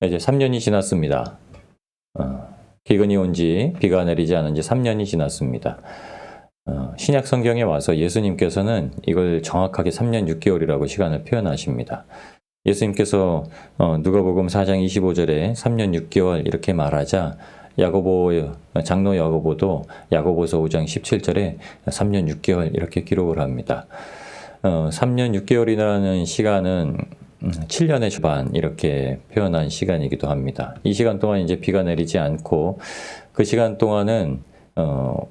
이제 3년이 지났습니다. 기근이 온지 비가 내리지 않은 지 3년이 지났습니다. 신약 성경에 와서 예수님께서는 이걸 정확하게 3년 6개월이라고 시간을 표현하십니다. 예수님께서 누가복음 4장 25절에 3년 6개월 이렇게 말하자 장로 야고보도 야고보서 5장 17절에 3년 6개월 이렇게 기록을 합니다. 3년 6개월이라는 시간은 7년의 초반 이렇게 표현한 시간이기도 합니다. 이 시간 동안 이제 비가 내리지 않고 그 시간 동안은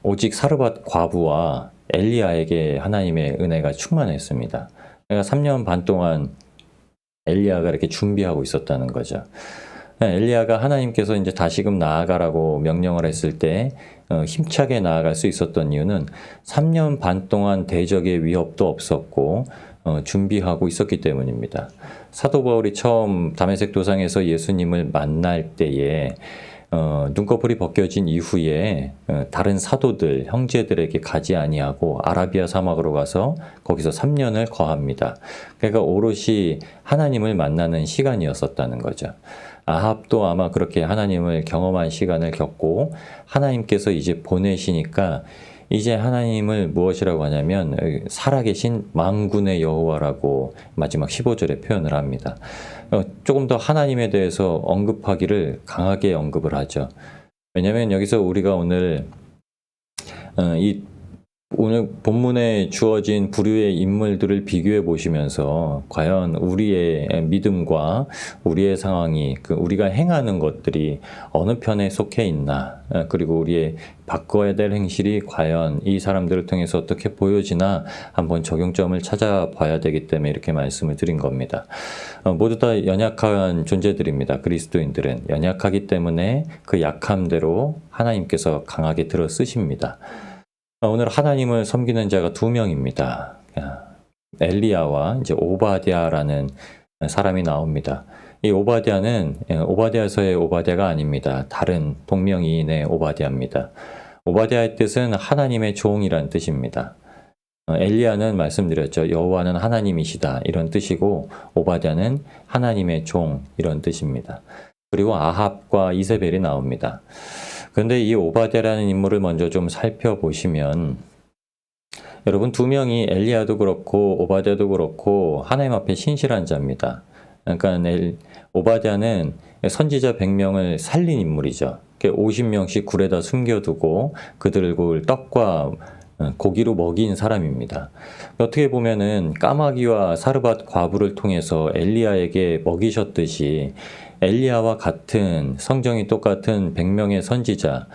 오직 사르밧 과부와 엘리야에게 하나님의 은혜가 충만했습니다. 그러니까 3년 반 동안 엘리야가 이렇게 준비하고 있었다는 거죠. 엘리야가 하나님께서 이제 다시금 나아가라고 명령을 했을 때 힘차게 나아갈 수 있었던 이유는 3년 반 동안 대적의 위협도 없었고 준비하고 있었기 때문입니다. 사도 바울이 처음 다메섹 도상에서 예수님을 만날 때에 눈꺼풀이 벗겨진 이후에 다른 사도들, 형제들에게 가지 아니하고 아라비아 사막으로 가서 거기서 3년을 거합니다. 그러니까 오롯이 하나님을 만나는 시간이었었다는 거죠. 아합도 아마 그렇게 하나님을 경험한 시간을 겪고 하나님께서 이제 보내시니까 이제 하나님을 무엇이라고 하냐면 살아계신 만군의 여호와라고 마지막 15절에 표현을 합니다. 조금 더 하나님에 대해서 언급하기를 강하게 언급을 하죠. 왜냐하면 여기서 우리가 오늘 오늘 본문에 주어진 부류의 인물들을 비교해 보시면서 과연 우리의 믿음과 우리의 상황이 우리가 행하는 것들이 어느 편에 속해 있나, 그리고 우리의 바꿔야 될 행실이 과연 이 사람들을 통해서 어떻게 보여지나 한번 적용점을 찾아봐야 되기 때문에 이렇게 말씀을 드린 겁니다. 모두 다 연약한 존재들입니다. 그리스도인들은 연약하기 때문에 그 약함대로 하나님께서 강하게 들어 쓰십니다. 오늘 하나님을 섬기는 자가 2명입니다. 엘리야와 이제 오바댜라는 사람이 나옵니다. 이 오바댜는 오바댜서의 오바댜가 아닙니다. 다른 동명이인의 오바댜입니다. 오바댜의 뜻은 하나님의 종이란 뜻입니다. 엘리야는 말씀드렸죠. 여호와는 하나님이시다 이런 뜻이고 오바댜는 하나님의 종 이런 뜻입니다. 그리고 아합과 이세벨이 나옵니다. 그런데 이 오바댜라는 인물을 먼저 좀 살펴보시면 여러분 2명이 엘리야도 그렇고 오바댜도 그렇고 하나님 앞에 신실한 자입니다. 그러니까 오바댜는 선지자 100명을 살린 인물이죠. 50명씩 굴에다 숨겨두고 그들을 떡과 고기로 먹인 사람입니다. 어떻게 보면은 까마귀와 사르밧 과부를 통해서 엘리야에게 먹이셨듯이 엘리야와 같은 성정이 똑같은 100명의 선지자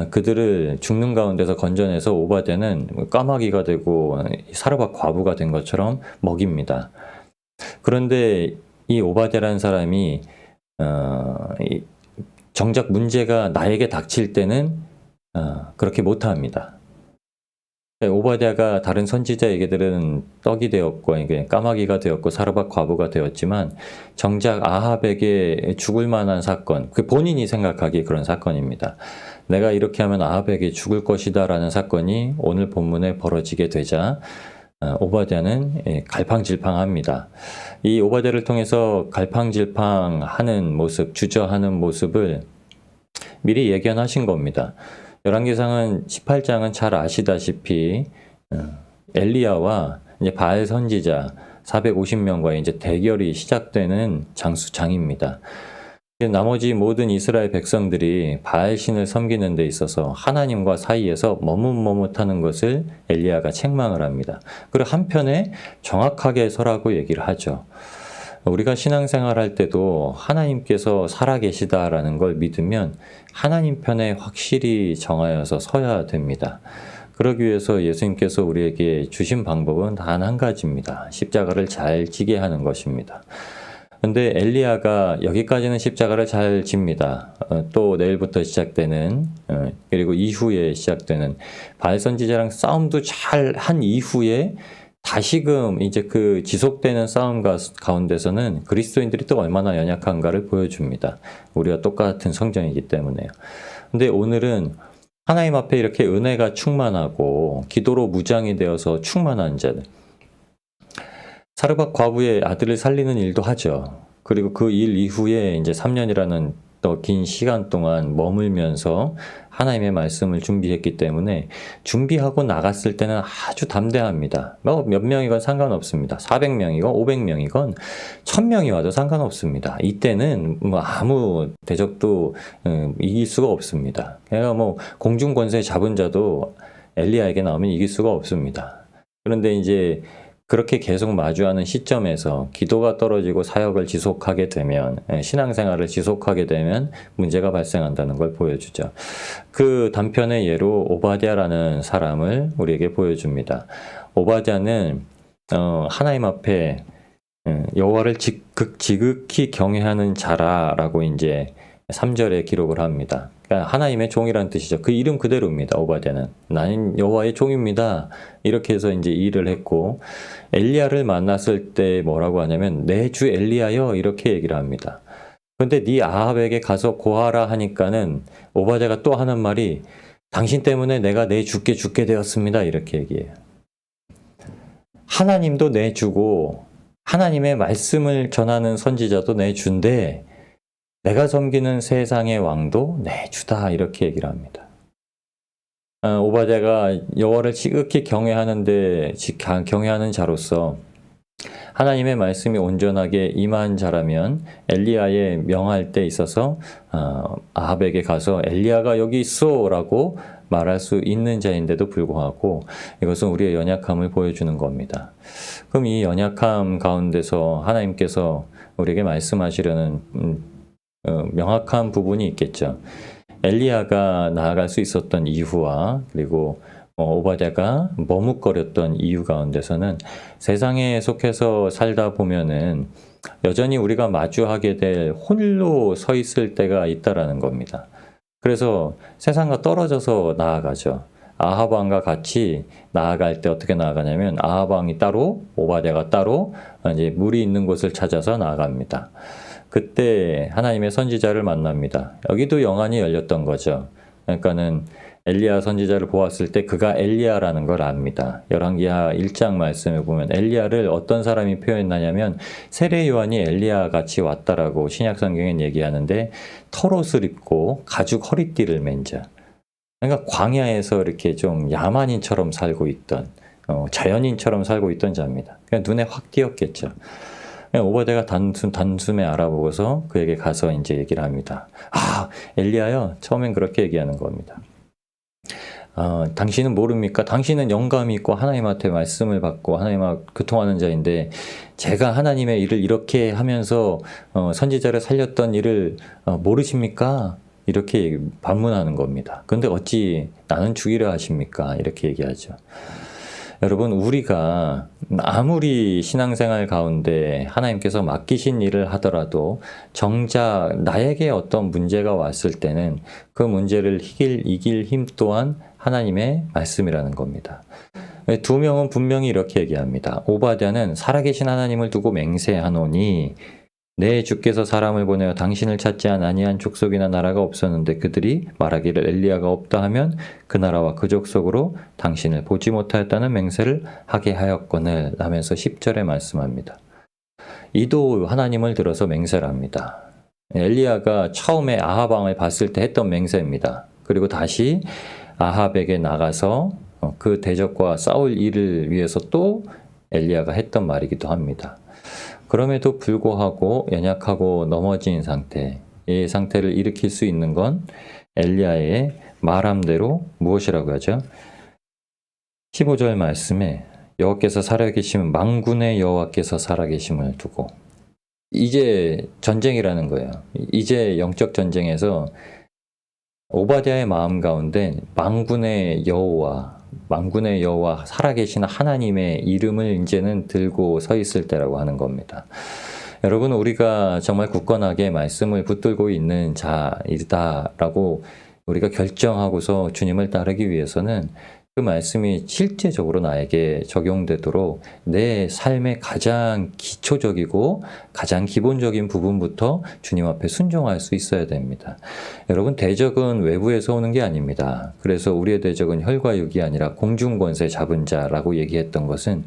그들을 죽는 가운데서 건져내서 오바댜는 까마귀가 되고 사르밧 과부가 된 것처럼 먹입니다. 그런데 이 오바댜라는 사람이 정작 문제가 나에게 닥칠 때는 그렇게 못합니다. 오바댜가 다른 선지자에게들은 떡이 되었고 까마귀가 되었고 사르밧 과부가 되었지만 정작 아합에게 죽을 만한 사건, 그 본인이 생각하기에 그런 사건입니다. 내가 이렇게 하면 아합에게 죽을 것이다 라는 사건이 오늘 본문에 벌어지게 되자 오바댜는 갈팡질팡합니다. 이 오바댜를 통해서 갈팡질팡하는 모습, 주저하는 모습을 미리 예견하신 겁니다. 열왕기상은 18장은 잘 아시다시피 엘리야와 이제 바알 선지자 450명과의 이제 대결이 시작되는 장입니다. 나머지 모든 이스라엘 백성들이 바알 신을 섬기는 데 있어서 하나님과 사이에서 머뭇머뭇하는 것을 엘리야가 책망을 합니다. 그리고 한편에 정확하게 서라고 얘기를 하죠. 우리가 신앙생활 할 때도 하나님께서 살아계시다라는 걸 믿으면 하나님 편에 확실히 정하여서 서야 됩니다. 그러기 위해서 예수님께서 우리에게 주신 방법은 단 한 가지입니다. 십자가를 잘 지게 하는 것입니다. 근데 엘리야가 여기까지는 십자가를 잘 집니다. 또 내일부터 시작되는 그리고 이후에 시작되는 바알 선지자랑 싸움도 잘 한 이후에 다시금 이제 그 지속되는 싸움 가운데서는 그리스도인들이 또 얼마나 연약한가를 보여줍니다. 우리가 똑같은 성전이기 때문에요. 근데 오늘은 하나님 앞에 이렇게 은혜가 충만하고 기도로 무장이 되어서 충만한 자들. 사르밧 과부의 아들을 살리는 일도 하죠. 그리고 그 일 이후에 이제 3년이라는 더 긴 시간 동안 머물면서 하나님의 말씀을 준비했기 때문에 준비하고 나갔을 때는 아주 담대합니다. 뭐 몇 명이건 상관없습니다. 400명이건 500명이건 1000명이 와도 상관없습니다. 이때는 뭐 아무 대적도 이길 수가 없습니다. 그러니까 뭐 공중 권세 잡은 자도 엘리야에게 나오면 이길 수가 없습니다. 그런데 이제 그렇게 계속 마주하는 시점에서 기도가 떨어지고 사역을 지속하게 되면, 신앙생활을 지속하게 되면 문제가 발생한다는 걸 보여주죠. 그 단편의 예로 오바댜라는 사람을 우리에게 보여줍니다. 오바댜는 하나님 앞에 여호와를 지극히 경외하는 자라라고 이제 3절에 기록을 합니다. 그러니까 하나님의 종이라는 뜻이죠. 그 이름 그대로입니다. 오바댜는 나는 여호와의 종입니다. 이렇게 해서 이제 일을 했고, 엘리야를 만났을 때 뭐라고 하냐면 내 주 엘리야여 이렇게 얘기를 합니다. 그런데 네 아합에게 가서 고하라 하니까는 오바댜가 또 하는 말이 당신 때문에 내가 내 주께 죽게 되었습니다. 이렇게 얘기해요. 하나님도 내 주고 하나님의 말씀을 전하는 선지자도 내 주인데 내가 섬기는 세상의 왕도 내 주다 이렇게 얘기를 합니다. 오바댜가 여호와를 지극히 경외하는 자로서 하나님의 말씀이 온전하게 임한 자라면 엘리야의 명할 때 있어서 아합에게 가서 엘리야가 여기 있어라고 말할 수 있는 자인데도 불구하고 이것은 우리의 연약함을 보여주는 겁니다. 그럼 이 연약함 가운데서 하나님께서 우리에게 말씀하시려는 명확한 부분이 있겠죠. 엘리야가 나아갈 수 있었던 이유와 그리고 오바댜가 머뭇거렸던 이유 가운데서는 세상에 속해서 살다 보면은 여전히 우리가 마주하게 될 홀로 서 있을 때가 있다라는 겁니다. 그래서 세상과 떨어져서 나아가죠. 아합 왕과 같이 나아갈 때 어떻게 나아가냐면 아합 왕이 따로 오바댜가 따로 이제 물이 있는 곳을 찾아서 나아갑니다. 그때 하나님의 선지자를 만납니다. 여기도 영안이 열렸던 거죠. 그러니까는 엘리야 선지자를 보았을 때 그가 엘리야라는 걸 압니다. 열왕기하 1장 말씀에 보면 엘리야를 어떤 사람이 표현하냐면 세례 요한이 엘리야 같이 왔다라고 신약 성경엔 얘기하는데 털옷을 입고 가죽 허리띠를 맨 자. 그러니까 광야에서 이렇게 좀 야만인처럼 살고 있던 자연인처럼 살고 있던 자입니다. 그냥 눈에 확 띄었겠죠. 오바댜가 단숨에 알아보고서 그에게 가서 이제 얘기를 합니다. 엘리야요. 처음엔 그렇게 얘기하는 겁니다. 당신은 모릅니까? 당신은 영감이 있고 하나님한테 말씀을 받고 하나님과 교통하는 자인데 제가 하나님의 일을 이렇게 하면서 선지자를 살렸던 일을 모르십니까? 이렇게 반문하는 겁니다. 그런데 어찌 나는 죽이려 하십니까? 이렇게 얘기하죠. 여러분, 우리가 아무리 신앙생활 가운데 하나님께서 맡기신 일을 하더라도 정작 나에게 어떤 문제가 왔을 때는 그 문제를 이길 힘 또한 하나님의 말씀이라는 겁니다. 두 명은 분명히 이렇게 얘기합니다. 오바댜는 살아계신 하나님을 두고 맹세하노니 내 주께서 사람을 보내어 당신을 찾지 아니한 족속이나 나라가 없었는데 그들이 말하기를 엘리야가 없다 하면 그 나라와 그 족속으로 당신을 보지 못하였다는 맹세를 하게 하였거늘 라면서 10절에 말씀합니다. 이도 하나님을 들어서 맹세를 합니다. 엘리야가 처음에 아합 왕을 봤을 때 했던 맹세입니다. 그리고 다시 아합에게 나가서 그 대적과 싸울 일을 위해서 또 엘리야가 했던 말이기도 합니다. 그럼에도 불구하고 연약하고 넘어진 상태, 이 상태를 일으킬 수 있는 건 엘리야의 말함대로 무엇이라고 하죠? 15절 말씀에 여호와께서 살아계심은 만군의 여호와께서 살아계심을 두고 이제 전쟁이라는 거예요. 이제 영적 전쟁에서 오바댜의 마음 가운데 만군의 여호와 살아계신 하나님의 이름을 이제는 들고 서 있을 때라고 하는 겁니다. 여러분, 우리가 정말 굳건하게 말씀을 붙들고 있는 자이다라고 우리가 결정하고서 주님을 따르기 위해서는 그 말씀이 실제적으로 나에게 적용되도록 내 삶의 가장 기초적이고 가장 기본적인 부분부터 주님 앞에 순종할 수 있어야 됩니다. 여러분, 대적은 외부에서 오는 게 아닙니다. 그래서 우리의 대적은 혈과 육이 아니라 공중권세 잡은 자라고 얘기했던 것은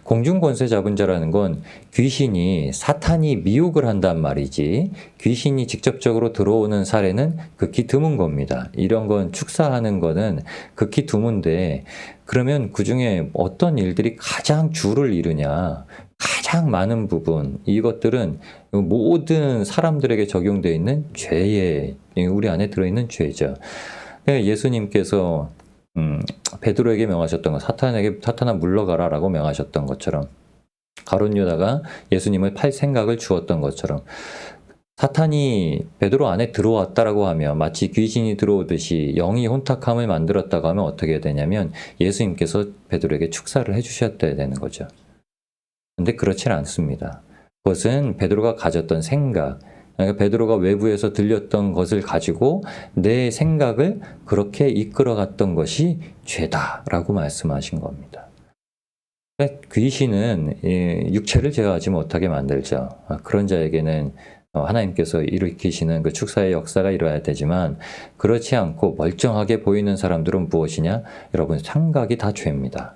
공중 권세 잡은 자라는 건 귀신이 사탄이 미혹을 한단 말이지 귀신이 직접적으로 들어오는 사례는 극히 드문 겁니다. 이런 건 축사하는 거는 극히 드문데 그러면 그중에 어떤 일들이 가장 주를 이루냐? 가장 많은 부분 이것들은 모든 사람들에게 적용되어 있는 죄에 우리 안에 들어있는 죄죠. 예수님께서 베드로에게 명하셨던 것, 사탄아 물러가라라고 명하셨던 것처럼 가룟 유다가 예수님을 팔 생각을 주었던 것처럼 사탄이 베드로 안에 들어왔다라고 하면 마치 귀신이 들어오듯이 영이 혼탁함을 만들었다고 하면 어떻게 되냐면 예수님께서 베드로에게 축사를 해주셔야 되는 거죠. 근데 그렇지는 않습니다. 그것은 베드로가 가졌던 생각, 그러니까 베드로가 외부에서 들렸던 것을 가지고 내 생각을 그렇게 이끌어갔던 것이 죄다라고 말씀하신 겁니다. 그러니까 귀신은 육체를 제어하지 못하게 만들죠. 그런 자에게는 하나님께서 일으키시는 그 축사의 역사가 일어나야 되지만 그렇지 않고 멀쩡하게 보이는 사람들은 무엇이냐? 여러분, 생각이 다 죄입니다.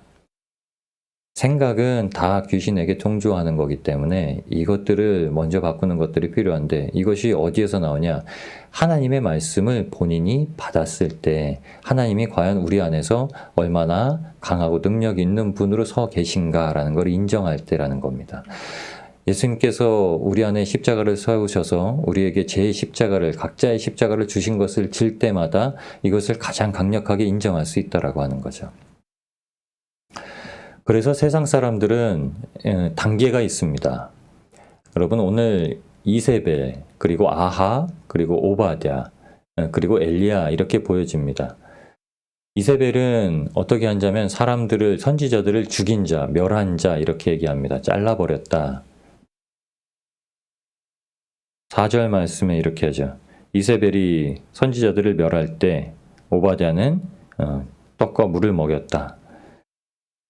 생각은 다 귀신에게 동조하는 거기 때문에 이것들을 먼저 바꾸는 것들이 필요한데 이것이 어디에서 나오냐? 하나님의 말씀을 본인이 받았을 때 하나님이 과연 우리 안에서 얼마나 강하고 능력 있는 분으로 서 계신가라는 걸 인정할 때라는 겁니다. 예수님께서 우리 안에 십자가를 세우셔서 우리에게 제 십자가를 각자의 십자가를 주신 것을 질 때마다 이것을 가장 강력하게 인정할 수 있다라고 하는 거죠. 그래서 세상 사람들은 단계가 있습니다. 여러분 오늘 이세벨 그리고 아하 그리고 오바댜 그리고 엘리야 이렇게 보여집니다. 이세벨은 어떻게 한자면 사람들을 선지자들을 죽인 자, 멸한 자 이렇게 얘기합니다. 잘라버렸다. 4절 말씀에 이렇게 하죠. 이세벨이 선지자들을 멸할 때 오바댜는 떡과 물을 먹였다.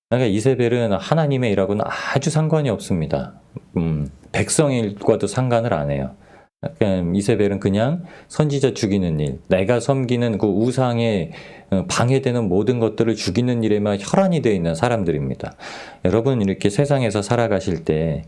그러니까 이세벨은 하나님의 일하고는 아주 상관이 없습니다. 백성의 일과도 상관을 안 해요. 그러니까 이세벨은 그냥 선지자 죽이는 일, 내가 섬기는 그 우상에 방해되는 모든 것들을 죽이는 일에만 혈안이 되어 있는 사람들입니다. 여러분 이렇게 세상에서 살아가실 때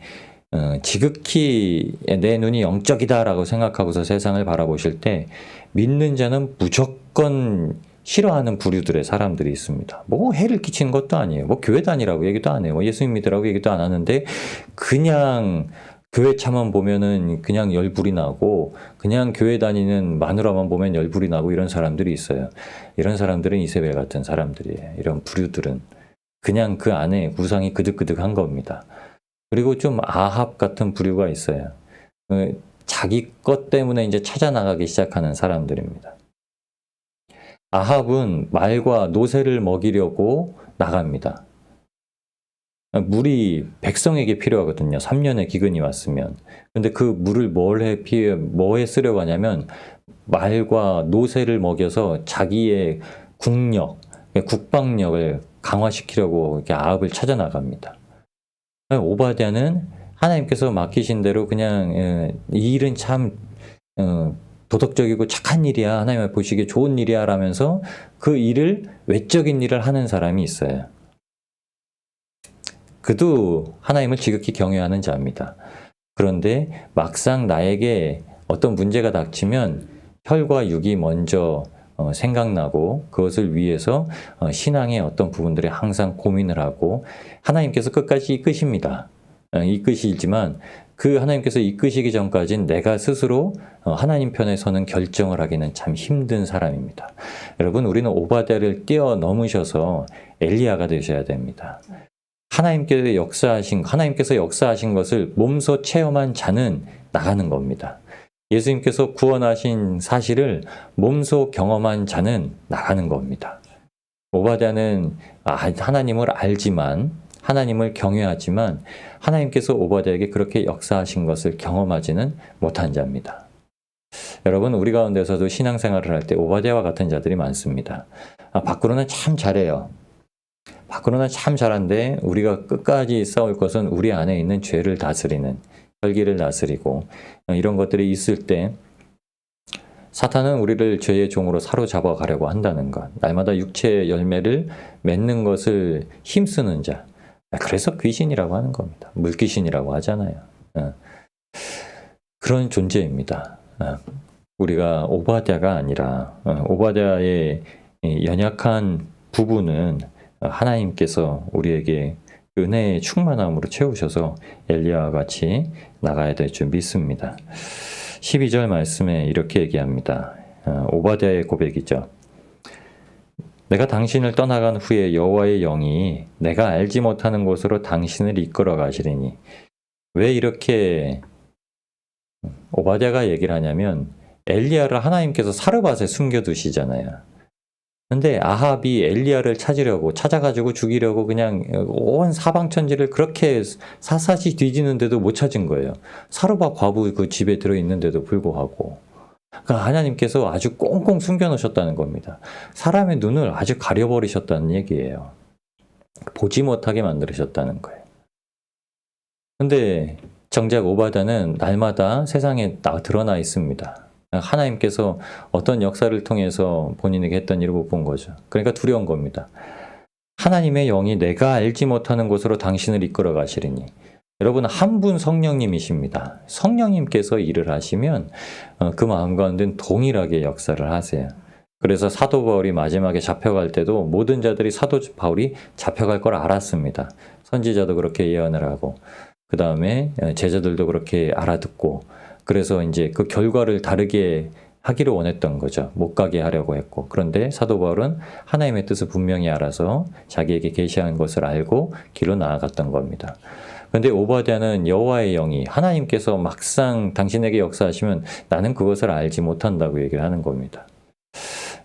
지극히 내 눈이 영적이다라고 생각하고서 세상을 바라보실 때 믿는 자는 무조건 싫어하는 부류들의 사람들이 있습니다. 뭐 해를 끼치는 것도 아니에요. 뭐 교회 다니라고 얘기도 안 해요. 뭐 예수님 믿으라고 얘기도 안 하는데 그냥 교회 차만 보면은 그냥 열불이 나고 그냥 교회 다니는 마누라만 보면 열불이 나고 이런 사람들이 있어요. 이런 사람들은 이세벨 같은 사람들이에요. 이런 부류들은 그냥 그 안에 우상이 그득그득한 겁니다. 그리고 좀 아합 같은 부류가 있어요. 자기 것 때문에 이제 찾아 나가기 시작하는 사람들입니다. 아합은 말과 노새를 먹이려고 나갑니다. 물이 백성에게 필요하거든요. 3년의 기근이 왔으면. 근데 그 물을 뭐에 쓰려고 하냐면 말과 노새를 먹여서 자기의 국방력을 강화시키려고 이렇게 아합을 찾아 나갑니다. 오바댜는 하나님께서 맡기신 대로 그냥 이 일은 참 도덕적이고 착한 일이야. 하나님을 보시기에 좋은 일이야 라면서 그 일을 외적인 일을 하는 사람이 있어요. 그도 하나님을 지극히 경외하는 자입니다. 그런데 막상 나에게 어떤 문제가 닥치면 혈과 육이 먼저 생각나고 그것을 위해서 신앙의 어떤 부분들에 항상 고민을 하고 하나님께서 끝까지 이끄십니다. 이끄시지만 그 하나님께서 이끄시기 전까지는 내가 스스로 하나님 편에 서는 결정을 하기는 참 힘든 사람입니다. 여러분 우리는 오바댜를 뛰어넘으셔서 엘리야가 되셔야 됩니다. 하나님께서 역사하신 것을 몸소 체험한 자는 나가는 겁니다. 예수님께서 구원하신 사실을 몸소 경험한 자는 나가는 겁니다. 오바댜는 하나님을 알지만 하나님을 경외하지만 하나님께서 오바댜에게 그렇게 역사하신 것을 경험하지는 못한 자입니다. 여러분 우리 가운데서도 신앙생활을 할 때 오바댜와 같은 자들이 많습니다. 밖으로는 참 잘해요. 밖으로는 참 잘한데 우리가 끝까지 싸울 것은 우리 안에 있는 죄를 다스리는 혈기를 다스리고 이런 것들이 있을 때 사탄은 우리를 죄의 종으로 사로잡아 가려고 한다는 것. 날마다 육체의 열매를 맺는 것을 힘쓰는 자. 그래서 귀신이라고 하는 겁니다. 물귀신이라고 하잖아요. 그런 존재입니다. 우리가 오바댜가 아니라 오바댜의 연약한 부분은 하나님께서 우리에게 은혜의 충만함으로 채우셔서 엘리야와 같이 나가야 될 줄 믿습니다. 12절 말씀에 이렇게 얘기합니다. 오바댜의 고백이죠. 내가 당신을 떠나간 후에 여호와의 영이 내가 알지 못하는 곳으로 당신을 이끌어 가시리니. 왜 이렇게 오바댜가 얘기를 하냐면 엘리야를 하나님께서 사르밧에 숨겨두시잖아요. 근데 아합이 엘리야를 찾아가지고 죽이려고 그냥 온 사방천지를 그렇게 샅샅이 뒤지는데도 못 찾은 거예요. 사르밧 과부 그 집에 들어있는데도 불구하고. 그러니까 하나님께서 아주 꽁꽁 숨겨놓으셨다는 겁니다. 사람의 눈을 아주 가려버리셨다는 얘기예요. 보지 못하게 만들으셨다는 거예요. 근데 정작 오바댜는 날마다 세상에 드러나 있습니다. 하나님께서 어떤 역사를 통해서 본인에게 했던 일을 못 본 거죠. 그러니까 두려운 겁니다. 하나님의 영이 내가 알지 못하는 곳으로 당신을 이끌어 가시리니. 여러분, 한 분 성령님이십니다. 성령님께서 일을 하시면 그 마음 가운데는 동일하게 역사를 하세요. 그래서 사도 바울이 마지막에 잡혀갈 때도 모든 자들이 사도 바울이 잡혀갈 걸 알았습니다. 선지자도 그렇게 예언을 하고 그 다음에 제자들도 그렇게 알아듣고, 그래서 이제 그 결과를 다르게 하기를 원했던 거죠. 못 가게 하려고 했고. 그런데 사도 바울은 하나님의 뜻을 분명히 알아서 자기에게 계시한 것을 알고 길로 나아갔던 겁니다. 그런데 오바댜는 여호와의 영이 하나님께서 막상 당신에게 역사하시면 나는 그것을 알지 못한다고 얘기를 하는 겁니다.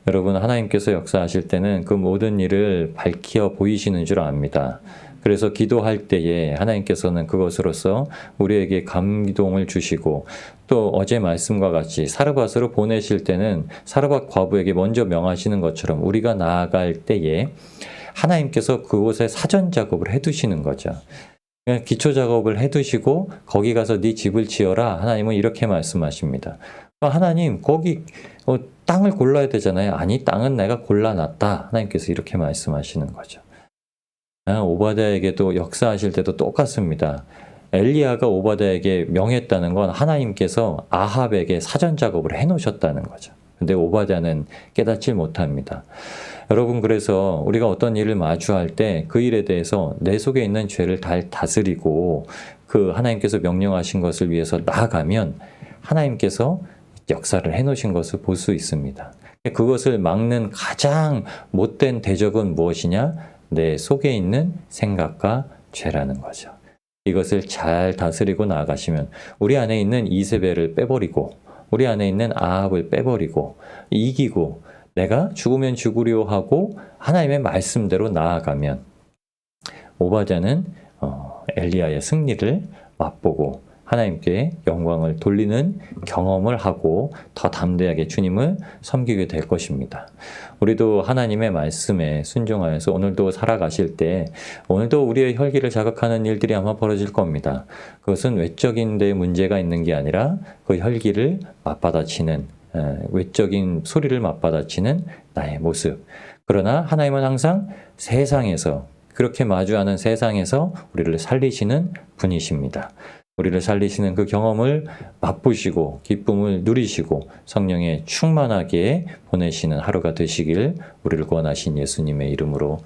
여러분, 하나님께서 역사하실 때는 그 모든 일을 밝혀 보이시는 줄 압니다. 그래서 기도할 때에 하나님께서는 그것으로서 우리에게 감동을 주시고, 또 어제 말씀과 같이 사르밧으로 보내실 때는 사르밧 과부에게 먼저 명하시는 것처럼 우리가 나아갈 때에 하나님께서 그곳에 사전 작업을 해두시는 거죠. 기초 작업을 해두시고 거기 가서 네 집을 지어라. 하나님은 이렇게 말씀하십니다. 하나님, 거기 땅을 골라야 되잖아요. 아니, 땅은 내가 골라놨다. 하나님께서 이렇게 말씀하시는 거죠. 오바댜에게도 역사하실 때도 똑같습니다. 엘리야가 오바댜에게 명했다는 건 하나님께서 아합에게 사전 작업을 해놓으셨다는 거죠. 근데 오바댜는 깨닫지 못합니다. 여러분, 그래서 우리가 어떤 일을 마주할 때 그 일에 대해서 내 속에 있는 죄를 잘 다스리고 그 하나님께서 명령하신 것을 위해서 나아가면 하나님께서 역사를 해놓으신 것을 볼 수 있습니다. 그것을 막는 가장 못된 대적은 무엇이냐? 내 속에 있는 생각과 죄라는 거죠. 이것을 잘 다스리고 나아가시면 우리 안에 있는 이세벨을 빼버리고 우리 안에 있는 아합을 빼버리고 이기고 내가 죽으면 죽으려 하고 하나님의 말씀대로 나아가면 오바댜는 엘리야의 승리를 맛보고 하나님께 영광을 돌리는 경험을 하고 더 담대하게 주님을 섬기게 될 것입니다. 우리도 하나님의 말씀에 순종하여서 오늘도 살아가실 때 오늘도 우리의 혈기를 자극하는 일들이 아마 벌어질 겁니다. 그것은 외적인 데 문제가 있는 게 아니라 그 혈기를 맞받아치는 외적인 소리를 맞받아치는 나의 모습. 그러나 하나님은 항상 세상에서 그렇게 마주하는 세상에서 우리를 살리시는 분이십니다. 우리를 살리시는 그 경험을 맛보시고 기쁨을 누리시고 성령에 충만하게 보내시는 하루가 되시길 우리를 구원하신 예수님의 이름으로